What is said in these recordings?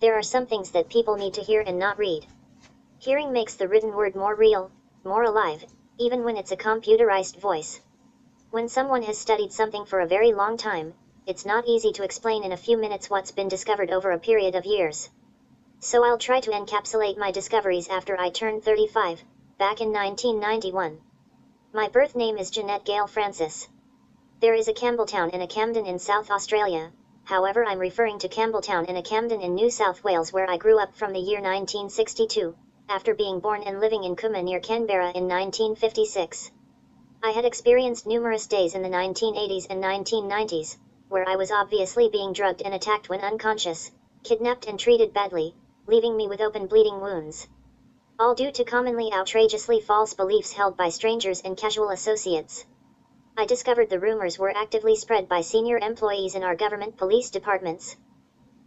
There are some things that people need to hear and not read. Hearing makes the written word more real, more alive, even when it's a computerized voice. When someone has studied something for a very long time, it's not easy to explain in a few minutes what's been discovered over a period of years. So I'll try to encapsulate my discoveries after I turned 35, back in 1991. My birth name is Jeanette Gale Francis. There is a Campbelltown and a Camden in South Australia, however I'm referring to Campbelltown and a Camden in New South Wales where I grew up from the year 1962, after being born and living in Cooma near Canberra in 1956. I had experienced numerous days in the 1980s and 1990s, where I was obviously being drugged and attacked when unconscious, kidnapped and treated badly, leaving me with open bleeding wounds. All due to commonly outrageously false beliefs held by strangers and casual associates. I discovered the rumors were actively spread by senior employees in our government police departments.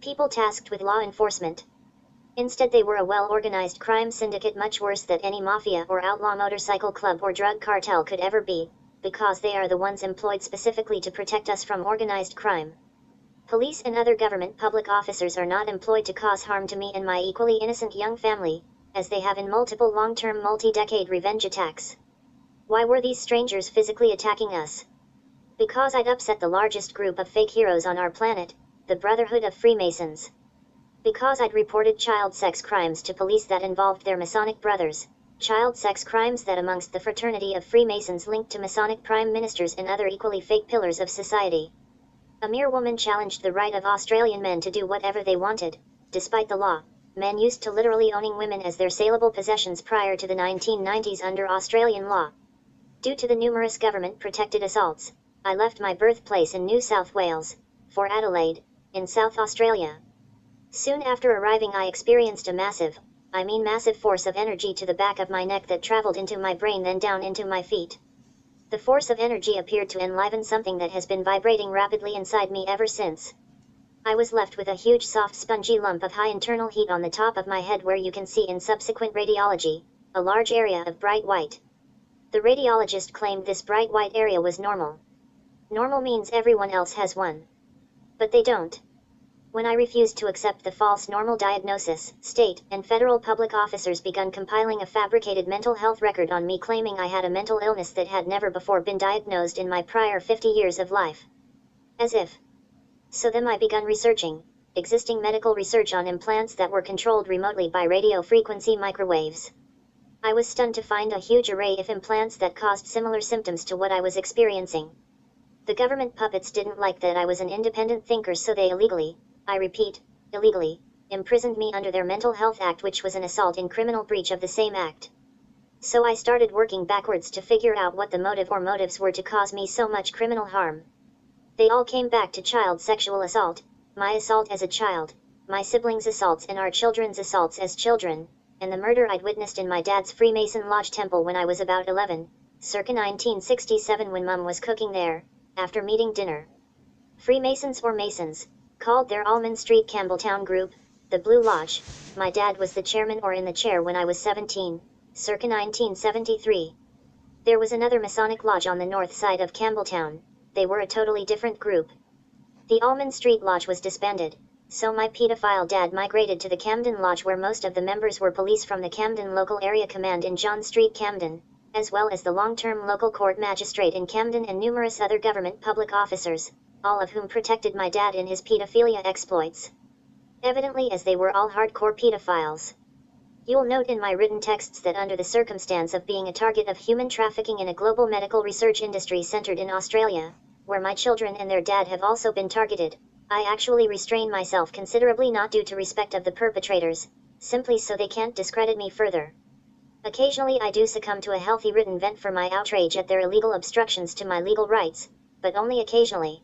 People tasked with law enforcement. Instead they were a well-organized crime syndicate much worse than any mafia or outlaw motorcycle club or drug cartel could ever be, because they are the ones employed specifically to protect us from organized crime. Police and other government public officers are not employed to cause harm to me and my equally innocent young family, as they have in multiple long-term multi-decade revenge attacks. Why were these strangers physically attacking us? Because I'd upset the largest group of fake heroes on our planet, the Brotherhood of Freemasons. Because I'd reported child sex crimes to police that involved their Masonic brothers, child sex crimes that amongst the fraternity of Freemasons linked to Masonic prime ministers and other equally fake pillars of society. A mere woman challenged the right of Australian men to do whatever they wanted, despite the law. Men used to literally owning women as their saleable possessions prior to the 1990s under Australian law. Due to the numerous government-protected assaults, I left my birthplace in New South Wales, for Adelaide, in South Australia. Soon after arriving I experienced a massive force of energy to the back of my neck that traveled into my brain then down into my feet. The force of energy appeared to enliven something that has been vibrating rapidly inside me ever since. I was left with a huge soft spongy lump of high internal heat on the top of my head where you can see in subsequent radiology, a large area of bright white. The radiologist claimed this bright white area was normal. Normal means everyone else has one. But they don't. When I refused to accept the false normal diagnosis, state and federal public officers began compiling a fabricated mental health record on me claiming I had a mental illness that had never before been diagnosed in my prior 50 years of life. As if. So then I began researching, existing medical research on implants that were controlled remotely by radio frequency microwaves. I was stunned to find a huge array of implants that caused similar symptoms to what I was experiencing. The government puppets didn't like that I was an independent thinker, so they illegally, I repeat, illegally, imprisoned me under their Mental Health Act, which was an assault in criminal breach of the same act. So I started working backwards to figure out what the motive or motives were to cause me so much criminal harm. They all came back to child sexual assault, my assault as a child, my siblings' assaults and our children's assaults as children, and the murder I'd witnessed in my dad's Freemason Lodge temple when I was about 11, circa 1967 when Mum was cooking there, after meeting dinner. Freemasons or Masons, called their Almond Street Campbelltown group, the Blue Lodge. My dad was the chairman or in the chair when I was 17, circa 1973. There was another Masonic lodge on the north side of Campbelltown. They were a totally different group. The Almond Street Lodge was disbanded, so my pedophile dad migrated to the Camden Lodge where most of the members were police from the Camden Local Area Command in John Street, Camden, as well as the long-term local court magistrate in Camden and numerous other government public officers, all of whom protected my dad in his pedophilia exploits. Evidently, as they were all hardcore pedophiles. You'll note in my written texts that under the circumstance of being a target of human trafficking in a global medical research industry centered in Australia, where my children and their dad have also been targeted, I actually restrain myself considerably, not due to respect of the perpetrators, simply so they can't discredit me further. Occasionally I do succumb to a healthy written vent for my outrage at their illegal obstructions to my legal rights, but only occasionally.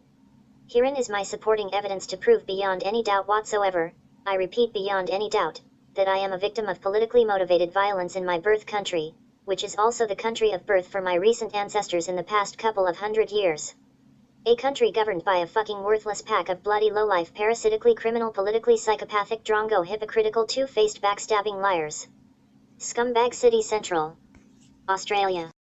Herein is my supporting evidence to prove beyond any doubt whatsoever, I repeat beyond any doubt, that I am a victim of politically motivated violence in my birth country, which is also the country of birth for my recent ancestors in the past couple of 100 years. A country governed by a fucking worthless pack of bloody lowlife parasitically criminal politically psychopathic drongo hypocritical two-faced backstabbing liars. Scumbag City Central, Australia.